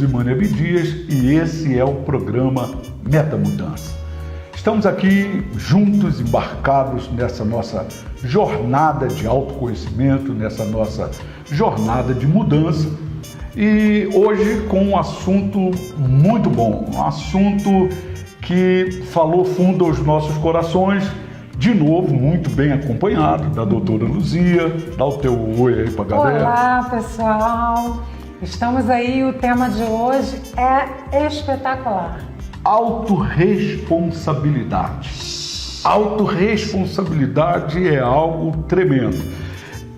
Simone Abdias e esse é o programa Metamudança. Estamos aqui juntos, embarcados nessa nossa jornada de autoconhecimento, nessa nossa jornada de mudança e hoje com um assunto muito bom, um assunto que falou fundo aos nossos corações, de novo, muito bem acompanhado da doutora Luzia. Dá o teu oi aí pra galera. Olá, pessoal! Estamos aí, o tema de hoje é espetacular. Autorresponsabilidade. Autorresponsabilidade é algo tremendo.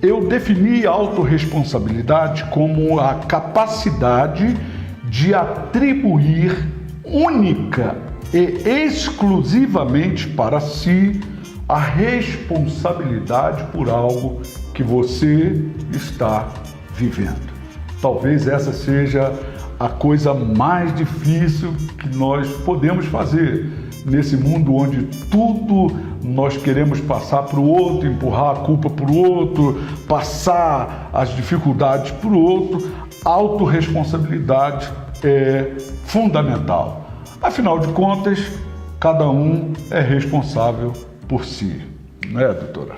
Eu defini a autorresponsabilidade como a capacidade de atribuir única e exclusivamente para si a responsabilidade por algo que você está vivendo. Talvez essa seja a coisa mais difícil que nós podemos fazer nesse mundo onde tudo nós queremos passar para o outro, empurrar a culpa para o outro, passar as dificuldades para o outro. A autorresponsabilidade é fundamental. Afinal de contas, cada um é responsável por si, não é, doutora?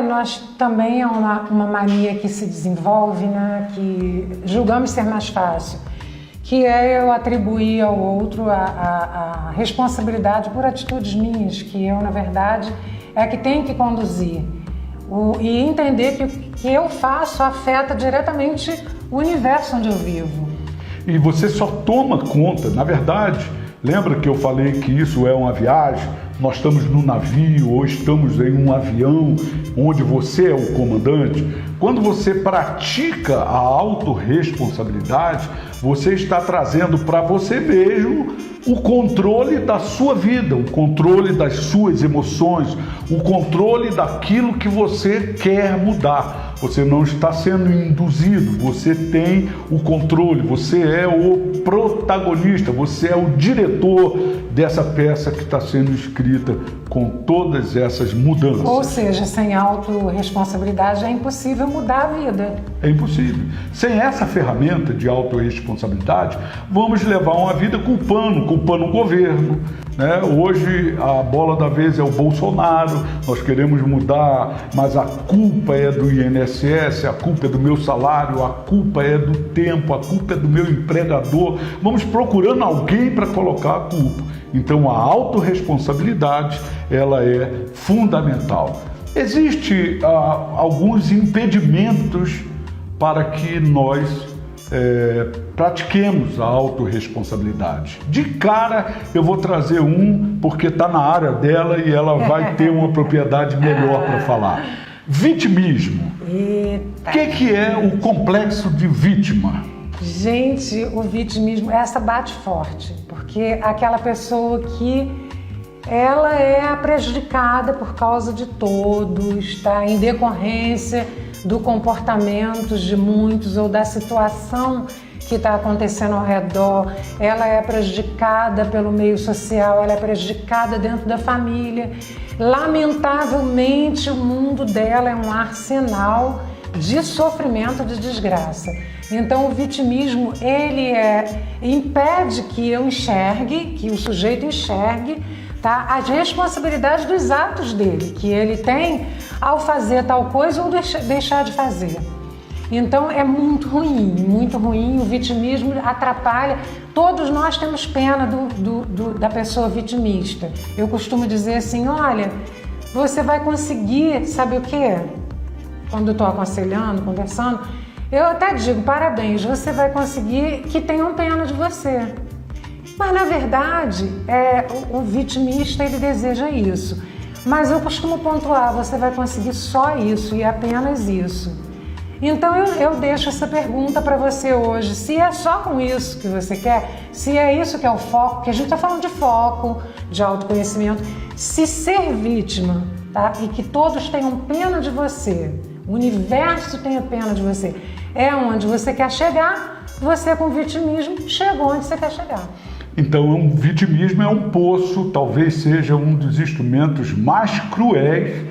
Nós também é uma mania que se desenvolve, né, que julgamos ser mais fácil, que é eu atribuir ao outro a responsabilidade por atitudes minhas, que eu, na verdade, é que tenho que conduzir. E entender que o que eu faço afeta diretamente o universo onde eu vivo. E você só toma conta, na verdade, lembra que eu falei que isso é uma viagem? Nós estamos num navio ou estamos em um avião onde você é o comandante. Quando você pratica a autorresponsabilidade, você está trazendo para você mesmo o controle da sua vida, o controle das suas emoções, o controle daquilo que você quer mudar. Você não está sendo induzido, você tem o controle, você é o protagonista, você é o diretor dessa peça que está sendo escrita com todas essas mudanças. Ou seja, sem autorresponsabilidade é impossível mudar a vida. É impossível. Sem essa ferramenta de autorresponsabilidade, vamos levar uma vida culpando o governo, né? Hoje a bola da vez é o Bolsonaro, nós queremos mudar, mas a culpa é do INSS, a culpa é do meu salário, a culpa é do tempo, a culpa é do meu empregador. Vamos procurando alguém para colocar a culpa. Então a autorresponsabilidade, ela é fundamental. Existem alguns impedimentos para que nós pratiquemos a autorresponsabilidade. De cara eu vou trazer porque está na área dela e ela vai ter uma propriedade melhor para falar. Vitimismo. Eita. O que é o complexo de vítima? Gente, o vitimismo, essa bate forte, porque aquela pessoa que ela é a prejudicada por causa de todos, tá? Em decorrência do comportamento de muitos ou da situação que está acontecendo ao redor, ela é prejudicada pelo meio social, ela é prejudicada dentro da família. Lamentavelmente, o mundo dela é um arsenal de sofrimento, de desgraça. Então, o vitimismo, ele impede que eu enxergue, que o sujeito enxergue, tá, as responsabilidades dos atos dele, que ele tem ao fazer tal coisa ou deixar de fazer. Então, é muito ruim. O vitimismo atrapalha. Todos nós temos pena da pessoa vitimista. Eu costumo dizer assim, olha, você vai conseguir, sabe o quê? Quando eu estou aconselhando, conversando, eu até digo, parabéns, você vai conseguir que tenham pena de você. Mas, na verdade, o vitimista, ele deseja isso. Mas eu costumo pontuar, você vai conseguir só isso e apenas isso. Então, eu deixo essa pergunta para você hoje. Se é só com isso que você quer, se é isso que é o foco, porque a gente está falando de foco, de autoconhecimento, se ser vítima, tá? E que todos tenham pena de você, o universo tenha pena de você, é onde você quer chegar, você com vitimismo chegou onde você quer chegar. Então, o vitimismo é um poço, talvez seja um dos instrumentos mais cruéis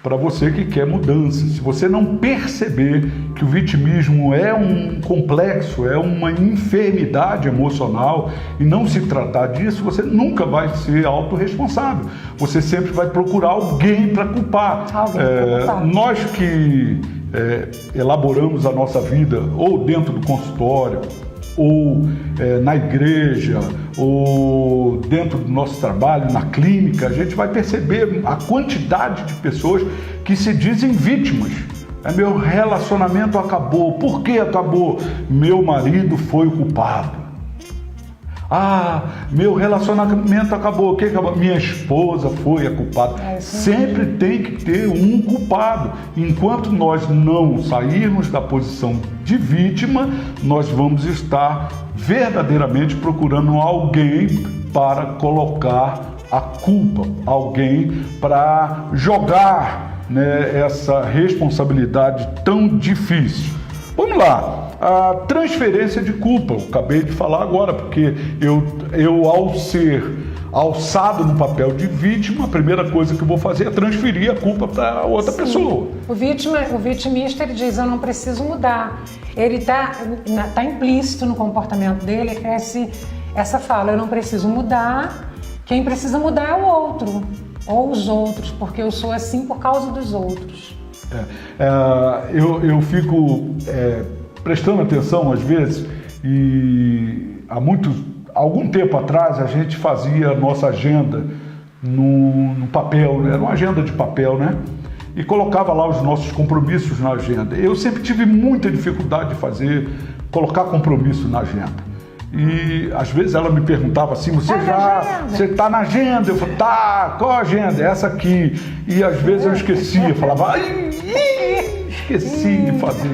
para você que quer mudança. Se você não perceber que o vitimismo é um complexo, é uma enfermidade emocional e não se tratar disso, você nunca vai ser autorresponsável. Você sempre vai procurar alguém para culpar. Nós que elaboramos a nossa vida ou dentro do consultório, ou na igreja, ou dentro do nosso trabalho, na clínica, a gente vai perceber a quantidade de pessoas que se dizem vítimas. Meu relacionamento acabou. Por que acabou? Meu marido foi o culpado. Meu relacionamento acabou. O que acabou? Minha esposa foi a culpada. Sempre tem que ter um culpado. Enquanto nós não sairmos da posição de vítima, nós vamos estar verdadeiramente procurando alguém para colocar a culpa, alguém para jogar, né, essa responsabilidade tão difícil. Vamos lá. A transferência de culpa, eu acabei de falar agora, porque eu ao ser alçado no papel de vítima, a primeira coisa que eu vou fazer é transferir a culpa para outra pessoa. O vitimista, ele diz, eu não preciso mudar. Ele tá implícito no comportamento dele essa fala, eu não preciso mudar, quem precisa mudar é o outro, ou os outros, porque eu sou assim por causa dos outros. Eu fico prestando atenção às vezes, e algum tempo atrás a gente fazia a nossa agenda no papel, era uma agenda de papel, né? E colocava lá os nossos compromissos na agenda. Eu sempre tive muita dificuldade de colocar compromisso na agenda. E às vezes ela me perguntava assim, você está na agenda? Eu falava, tá, qual a agenda? Essa aqui. E às vezes eu esquecia, falava, esqueci de fazer,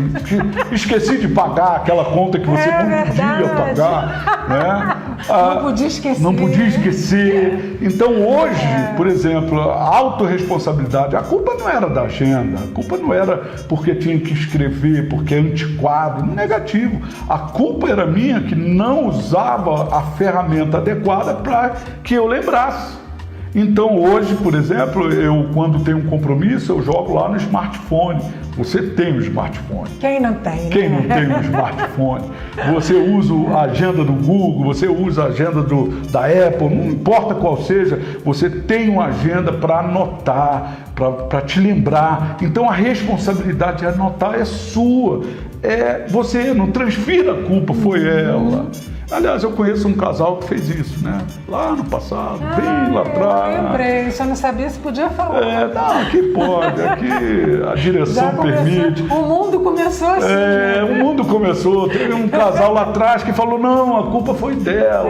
esqueci de pagar aquela conta que você não podia pagar, né? Não podia esquecer. Então hoje, por exemplo, a autorresponsabilidade, a culpa não era da agenda, a culpa não era porque tinha que escrever, porque é antiquado, negativo. A culpa era minha que não usava a ferramenta adequada para que eu lembrasse. Então hoje, por exemplo, eu quando tenho um compromisso, eu jogo lá no smartphone. Você tem um smartphone. Quem não tem, né? Quem não tem um smartphone? Você usa a agenda do Google, você usa a agenda da Apple, não importa qual seja, você tem uma agenda para anotar, para te lembrar. Então a responsabilidade de anotar é sua. Você não transfira a culpa, foi ela. Aliás, eu conheço um casal que fez isso, né? Lá no passado, bem lá atrás. Eu lembrei, só não sabia se podia falar. Aqui pode, aqui a direção permite. O mundo começou assim. O mundo começou. Teve um casal lá atrás que falou, não, a culpa foi dela.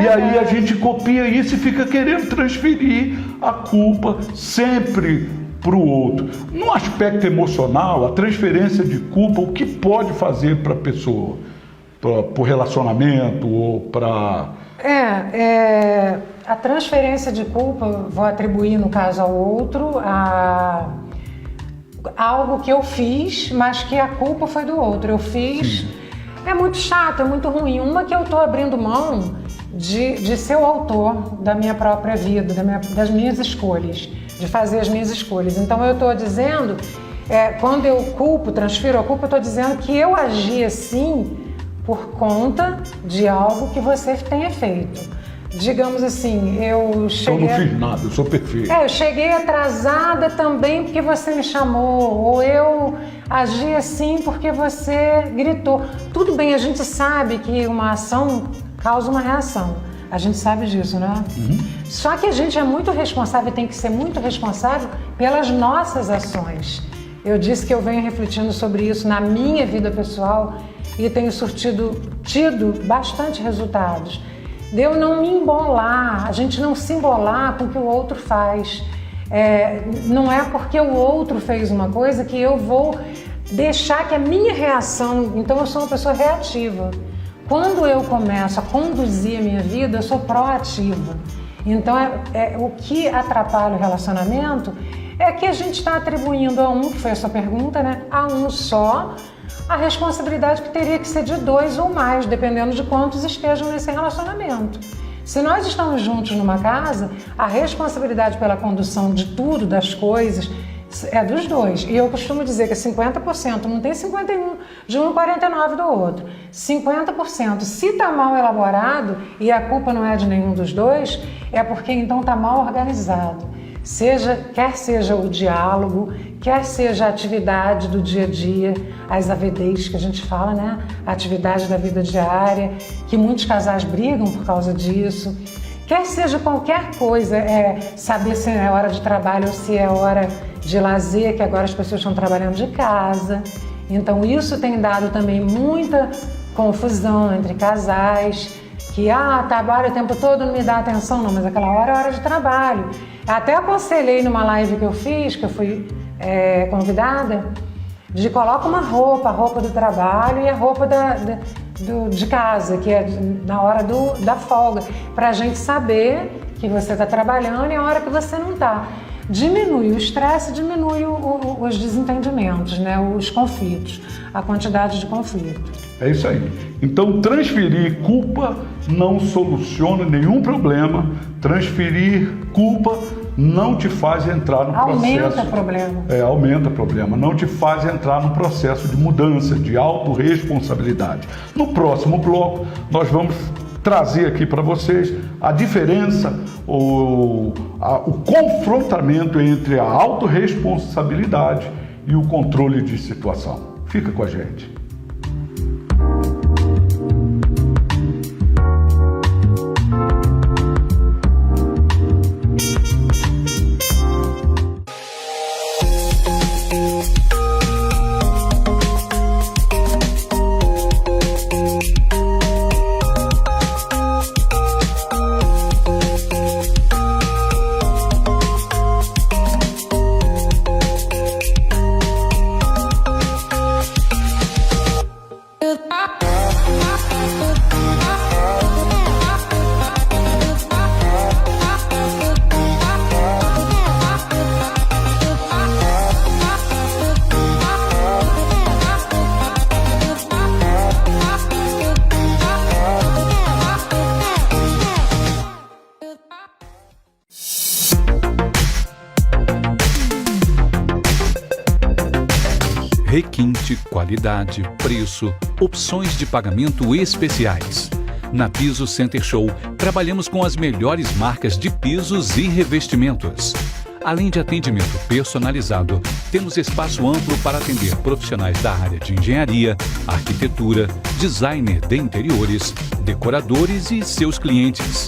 E aí a gente copia isso e fica querendo transferir a culpa sempre para o outro. No aspecto emocional, a transferência de culpa, o que pode fazer para a pessoa? Para o relacionamento ou para... A transferência de culpa, vou atribuir no caso ao outro, a algo que eu fiz, mas que a culpa foi do outro. Eu fiz... Sim. É muito chato, é muito ruim. Uma que eu estou abrindo mão de ser o autor da minha própria vida, das minhas escolhas, de fazer as minhas escolhas. Então eu estou dizendo, quando eu transfiro a culpa, eu estou dizendo que eu agi assim por conta de algo que você tenha feito. Digamos assim, eu cheguei... Então não fiz nada, eu sou perfeito. Eu cheguei atrasada também porque você me chamou, ou eu agi assim porque você gritou. Tudo bem, a gente sabe que uma ação causa uma reação. A gente sabe disso, né? Uhum. Só que a gente é muito responsável, tem que ser muito responsável pelas nossas ações. Eu disse que eu venho refletindo sobre isso na minha vida pessoal e tenho tido bastante resultados. De eu não me embolar, a gente não se embolar com o que o outro faz. Não é porque o outro fez uma coisa que eu vou deixar que a minha reação... Então eu sou uma pessoa reativa. Quando eu começo a conduzir a minha vida, eu sou proativa. Então o que atrapalha o relacionamento é que a gente está atribuindo a um, que foi a sua pergunta, né? A um só, a responsabilidade que teria que ser de 2 ou mais, dependendo de quantos estejam nesse relacionamento. Se nós estamos juntos numa casa, a responsabilidade pela condução de tudo, das coisas, É dos dois. E eu costumo dizer que 50% não tem 51 de um e 49 do outro. 50%, se está mal elaborado e a culpa não é de nenhum dos dois, é porque então está mal organizado. Quer seja o diálogo, quer seja a atividade do dia a dia, as AVDs que a gente fala, né? A atividade da vida diária, que muitos casais brigam por causa disso. Quer seja qualquer coisa, saber se é hora de trabalho ou se é hora de lazer, que agora as pessoas estão trabalhando de casa. Então isso tem dado também muita confusão entre casais, que trabalho o tempo todo, não me dá atenção, não, mas aquela hora é hora de trabalho. Até aconselhei numa live que eu fiz, que eu fui convidada, de coloca uma roupa, a roupa do trabalho e a roupa de casa, que é na hora da folga, para a gente saber que você está trabalhando e a hora que você não está. Diminui o estresse, diminui os desentendimentos, né? Os conflitos, a quantidade de conflito. É isso aí. Então, transferir culpa não soluciona nenhum problema. Transferir culpa não te faz entrar no processo... Aumenta o problema. Aumenta o problema. Não te faz entrar no processo de mudança, de autorresponsabilidade. No próximo bloco, nós vamos trazer aqui para vocês a diferença, o confrontamento entre a autorresponsabilidade e o controle de situação. Fica com a gente. Requinte, qualidade, preço, opções de pagamento especiais. Na Piso Center Show, trabalhamos com as melhores marcas de pisos e revestimentos. Além de atendimento personalizado, temos espaço amplo para atender profissionais da área de engenharia, arquitetura, designer de interiores, decoradores e seus clientes.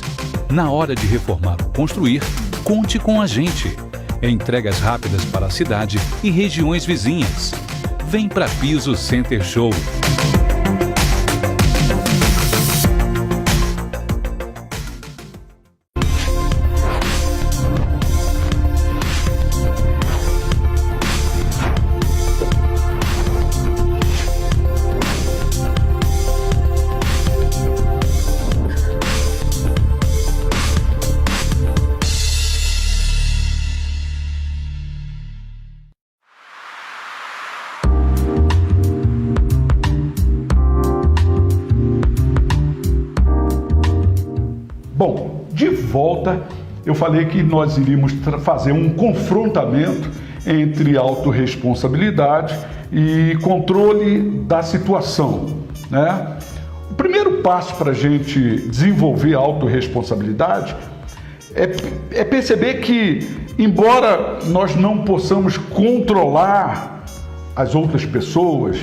Na hora de reformar ou construir, conte com a gente. Entregas rápidas para a cidade e regiões vizinhas. Vem para Piso Center Show. Bom, de volta, eu falei que nós iríamos fazer um confrontamento entre autorresponsabilidade e controle da situação, né? O primeiro passo para a gente desenvolver a autorresponsabilidade é perceber que, embora nós não possamos controlar as outras pessoas,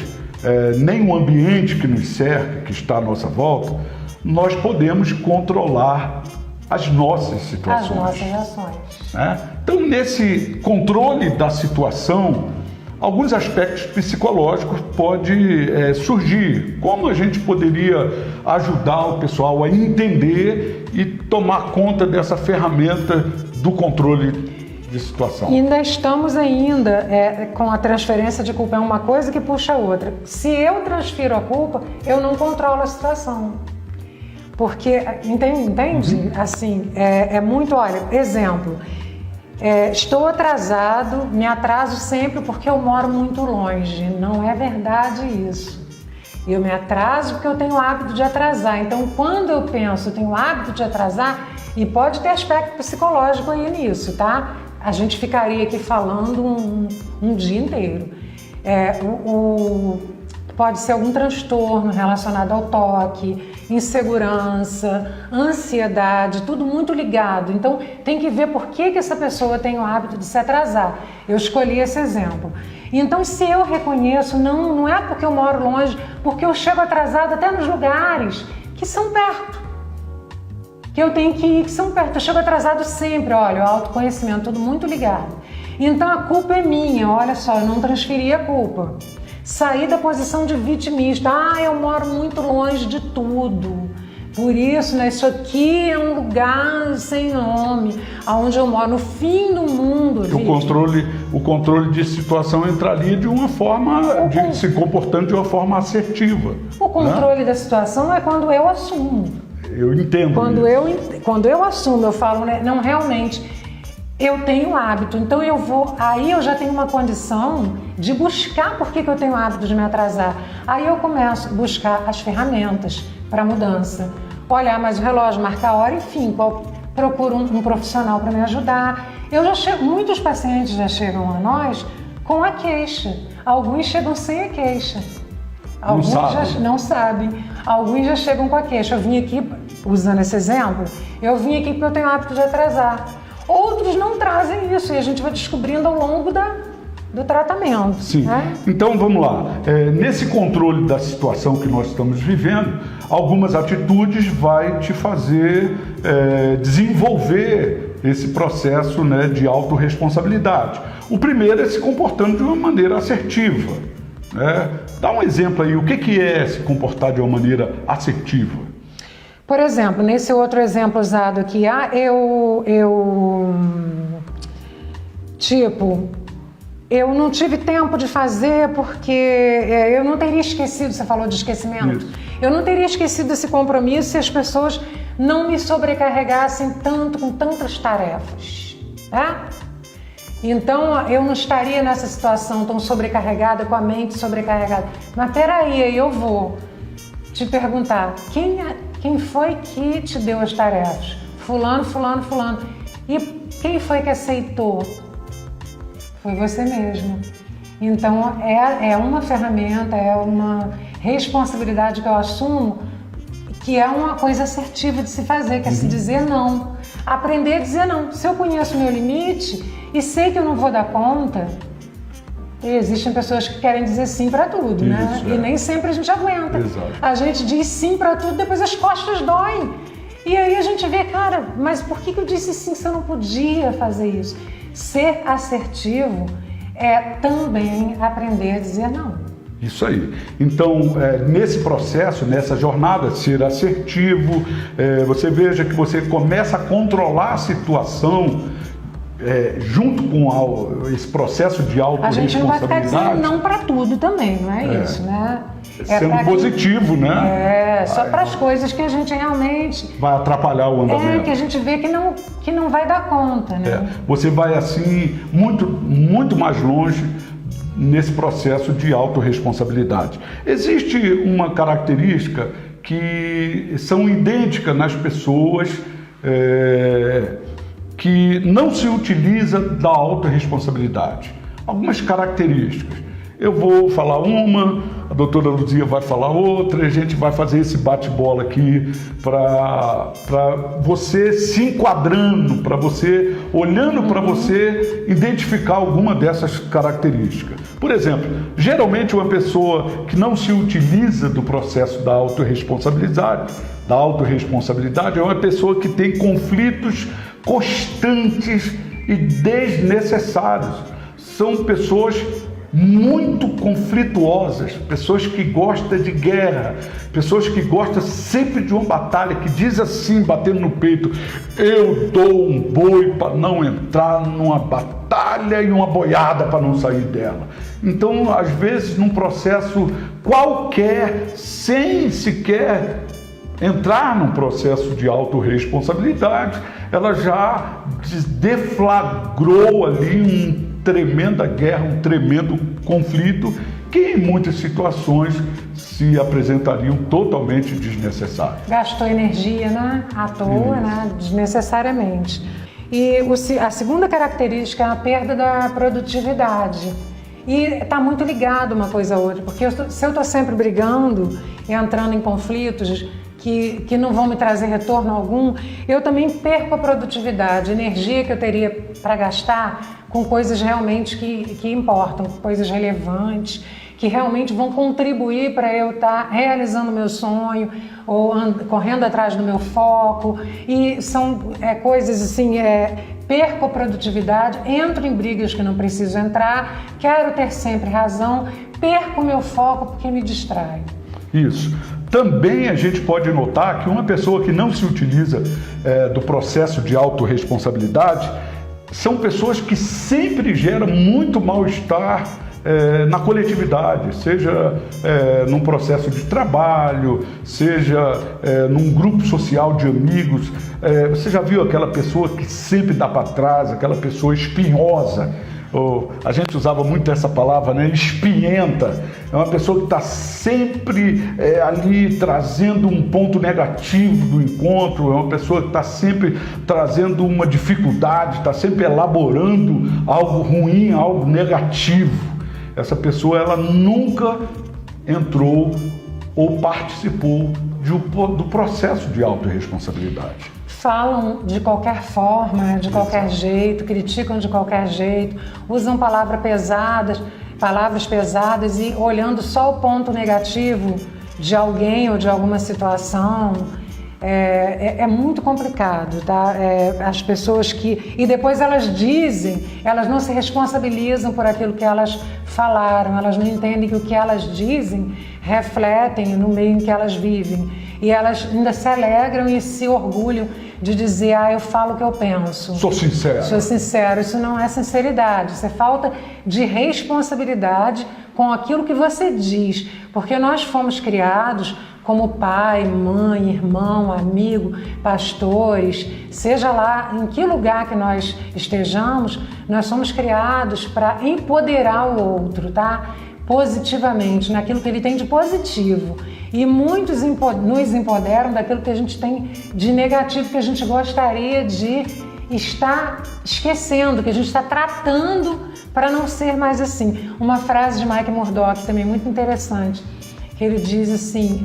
nem o ambiente que nos cerca, que está à nossa volta, nós podemos controlar as nossas situações. As nossas ações. Né? Então, nesse controle da situação, alguns aspectos psicológicos podem surgir. Como a gente poderia ajudar o pessoal a entender e tomar conta dessa ferramenta do controle de situação? Ainda estamos com a transferência de culpa, é uma coisa que puxa a outra. Se eu transfiro a culpa, eu não controlo a situação. Porque, entende? Assim, é muito, olha, exemplo, estou atrasado, me atraso sempre porque eu moro muito longe. Não é verdade isso. Eu me atraso porque eu tenho o hábito de atrasar. Então, quando eu penso, eu tenho o hábito de atrasar, e pode ter aspecto psicológico aí nisso, tá? a gente ficaria aqui falando um dia inteiro. Pode ser algum transtorno relacionado ao toque, insegurança, ansiedade, tudo muito ligado. Então, tem que ver por que essa pessoa tem o hábito de se atrasar. Eu escolhi esse exemplo. Então, se eu reconheço, não é porque eu moro longe, porque eu chego atrasada até nos lugares que são perto, que eu tenho que ir, que são perto. Eu chego atrasado sempre, olha, o autoconhecimento, tudo muito ligado. Então, a culpa é minha, olha só, eu não transferi a culpa. Sair da posição de vitimista. Eu moro muito longe de tudo. Por isso, né, isso aqui é um lugar sem nome, aonde eu moro, no fim do mundo. O controle de situação entraria de uma forma, se comportando de uma forma assertiva. O controle da situação é quando eu assumo. Eu entendo. Quando eu assumo, eu falo, né, não, realmente, eu tenho hábito, então aí eu já tenho uma condição de buscar por que eu tenho hábito de me atrasar. Aí eu começo a buscar as ferramentas para mudança. Olhar mais o relógio, marcar a hora, enfim, procuro um profissional para me ajudar. Muitos pacientes já chegam a nós com a queixa. Alguns chegam sem a queixa. Alguns já não sabem. Alguns já chegam com a queixa. Eu vim aqui, usando esse exemplo, eu vim aqui porque eu tenho hábito de atrasar. Outros não trazem isso e a gente vai descobrindo ao longo do tratamento. Sim. Né? Então vamos lá. Nesse controle da situação que nós estamos vivendo, algumas atitudes vai te fazer desenvolver esse processo, né, de autorresponsabilidade. O primeiro é se comportando de uma maneira assertiva. Né? Dá um exemplo aí, o que é se comportar de uma maneira assertiva? Por exemplo, nesse outro exemplo usado aqui, eu não tive tempo de fazer porque eu não teria esquecido, você falou de esquecimento, isso. Eu não teria esquecido esse compromisso se as pessoas não me sobrecarregassem tanto com tantas tarefas, tá? Então, eu não estaria nessa situação tão sobrecarregada, com a mente sobrecarregada. Mas peraí, aí eu vou te perguntar, quem foi que te deu as tarefas? Fulano, fulano, fulano. E quem foi que aceitou? Foi você mesmo. Então, é uma ferramenta, é uma responsabilidade que eu assumo, que é uma coisa assertiva de se fazer, que é se dizer não. Aprender a dizer não. Se eu conheço o meu limite e sei que eu não vou dar conta, e existem pessoas que querem dizer sim para tudo, né? E nem sempre a gente aguenta. Exato. A gente diz sim para tudo, depois as costas doem. E aí a gente vê, cara, mas por que eu disse sim se eu não podia fazer isso? Ser assertivo é também aprender a dizer não. Isso aí. Então, nesse processo, nessa jornada, ser assertivo, você veja que você começa a controlar a situação junto com esse processo de autorresponsabilidade. A gente não vai ficar dizendo não para tudo também, não é isso, né? Sendo positivo, né? Só para as coisas que a gente realmente... vai atrapalhar o andamento. Que a gente vê que não vai dar conta, né? Você vai, assim, muito, muito mais longe nesse processo de autorresponsabilidade. Existe uma característica que são idênticas nas pessoas que não se utiliza da autorresponsabilidade. Algumas características. Eu vou falar uma, a doutora Luzia vai falar outra, a gente vai fazer esse bate-bola aqui para você se enquadrando, para você, olhando para você, identificar alguma dessas características. Por exemplo, geralmente uma pessoa que não se utiliza do processo da autorresponsabilidade é uma pessoa que tem conflitos constantes e desnecessários. São pessoas muito conflituosas, pessoas que gostam de guerra, pessoas que gostam sempre de uma batalha, que diz assim, batendo no peito, eu dou um boi para não entrar numa batalha e uma boiada para não sair dela. Então, às vezes, num processo qualquer, sem sequer entrar num processo de autorresponsabilidade, ela já deflagrou ali tremenda guerra, um tremendo conflito que em muitas situações se apresentariam totalmente desnecessários. Gastou energia, né? À toa, né? Desnecessariamente. E a segunda característica é a perda da produtividade. E está muito ligado uma coisa a outra, porque se eu estou sempre brigando, entrando em conflitos que não vão me trazer retorno algum, eu também perco a produtividade, a energia que eu teria para gastar com coisas realmente que importam, coisas relevantes, que realmente vão contribuir para eu estar realizando o meu sonho ou correndo atrás do meu foco. E são coisas assim, perco a produtividade, entro em brigas que não preciso entrar, quero ter sempre razão, perco o meu foco porque me distrai. Isso. Também a gente pode notar que uma pessoa que não se utiliza do processo de autorresponsabilidade são pessoas que sempre geram muito mal-estar na coletividade, seja num processo de trabalho, seja num grupo social de amigos. Você já viu aquela pessoa que sempre dá para trás, aquela pessoa espinhosa? A gente usava muito essa palavra, né? Espinhenta. É uma pessoa que está sempre ali trazendo um ponto negativo do encontro, é uma pessoa que está sempre trazendo uma dificuldade, está sempre elaborando algo ruim, algo negativo. Essa pessoa, ela nunca entrou ou participou do processo de autorresponsabilidade. Falam de qualquer forma, de qualquer jeito, criticam de qualquer jeito, usam palavras pesadas e olhando só o ponto negativo de alguém ou de alguma situação. É muito complicado, tá? As pessoas e depois elas dizem, elas não se responsabilizam por aquilo que elas falaram, elas não entendem que o que elas dizem refletem no meio em que elas vivem. E elas ainda se alegram e se orgulham de dizer, eu falo o que eu penso. Sou sincero. Sou sincero. Isso não é sinceridade, isso é falta de responsabilidade com aquilo que você diz. Porque nós fomos criados como pai, mãe, irmão, amigo, pastores, seja lá em que lugar que nós estejamos, nós somos criados para empoderar o outro, tá? Positivamente, naquilo que ele tem de positivo. E muitos nos empoderam daquilo que a gente tem de negativo, que a gente gostaria de estar esquecendo, que a gente está tratando para não ser mais assim. Uma frase de Mike Murdock também muito interessante, que ele diz assim,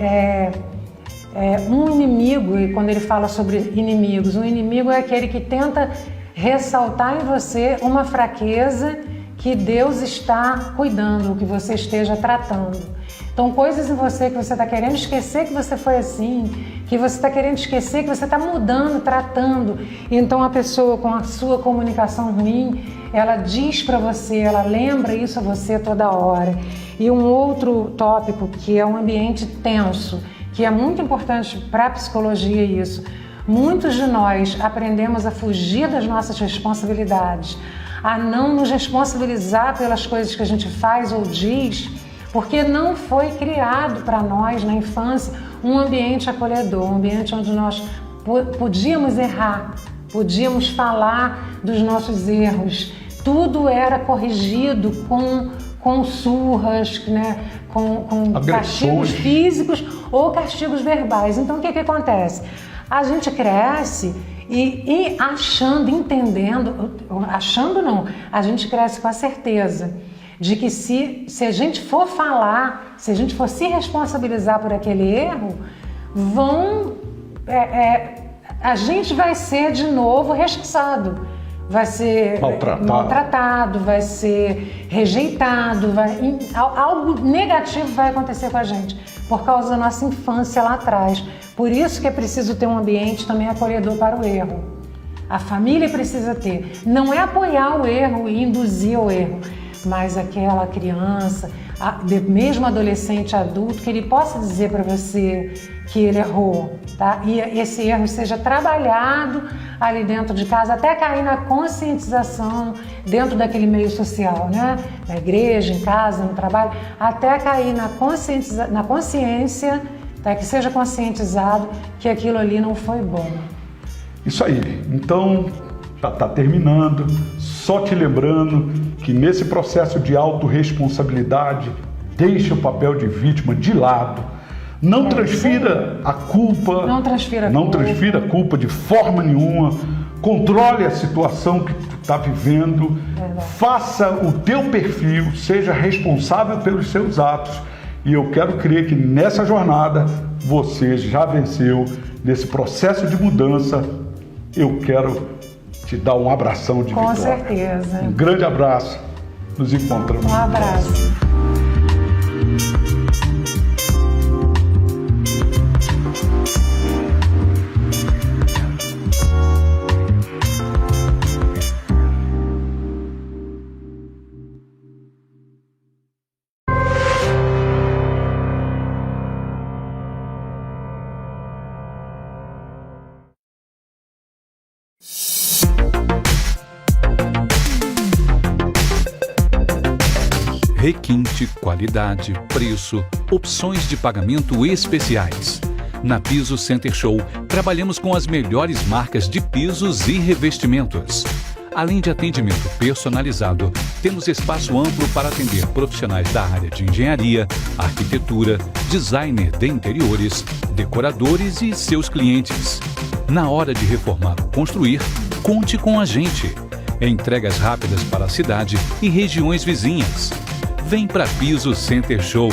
um inimigo, e quando ele fala sobre inimigos, um inimigo é aquele que tenta ressaltar em você uma fraqueza que Deus está cuidando, que você esteja tratando. Então, coisas em você que você está querendo esquecer que você foi assim, que você está querendo esquecer que você está mudando, tratando. Então, a pessoa com a sua comunicação ruim, ela diz para você, ela lembra isso a você toda hora. E um outro tópico que é um ambiente tenso, que é muito importante para a psicologia isso. Muitos de nós aprendemos a fugir das nossas responsabilidades, a não nos responsabilizar pelas coisas que a gente faz ou diz, porque não foi criado para nós na infância um ambiente acolhedor, um ambiente onde nós podíamos errar, podíamos falar dos nossos erros. Tudo era corrigido com surras, né? com castigos físicos ou castigos verbais. Então, o que acontece? A gente cresce e achando, entendendo, achando não, a gente cresce com a certeza de que se a gente for falar, se a gente for se responsabilizar por aquele erro, a gente vai ser de novo rechaçado, vai ser maltratado, vai ser rejeitado, algo negativo vai acontecer com a gente por causa da nossa infância lá atrás. Por isso que é preciso ter um ambiente também acolhedor para o erro. A família precisa ter. Não é apoiar o erro e induzir o erro, mas aquela criança, mesmo adolescente, adulto, que ele possa dizer para você que ele errou, tá? E esse erro seja trabalhado ali dentro de casa, até cair na conscientização dentro daquele meio social, né? Na igreja, em casa, no trabalho, até cair na consciência, tá? Que seja conscientizado que aquilo ali não foi bom. Isso aí. Então, tá terminando. Só te lembrando que nesse processo de autorresponsabilidade, deixa o papel de vítima de lado. Não transfira a culpa. Não transfira a culpa de forma nenhuma, controle a situação que tu está vivendo, faça o teu perfil, seja responsável pelos seus atos. E eu quero crer que nessa jornada você já venceu, nesse processo de mudança. Eu quero te dar um abração de vitória. Com certeza. Um grande abraço. Nos encontramos. Um abraço. Requinte, qualidade, preço, opções de pagamento especiais. Na Piso Center Show, trabalhamos com as melhores marcas de pisos e revestimentos. Além de atendimento personalizado, temos espaço amplo para atender profissionais da área de engenharia, arquitetura, designer de interiores, decoradores e seus clientes. Na hora de reformar ou construir, conte com a gente. Entregas rápidas para a cidade e regiões vizinhas. Vem para Piso Center Show.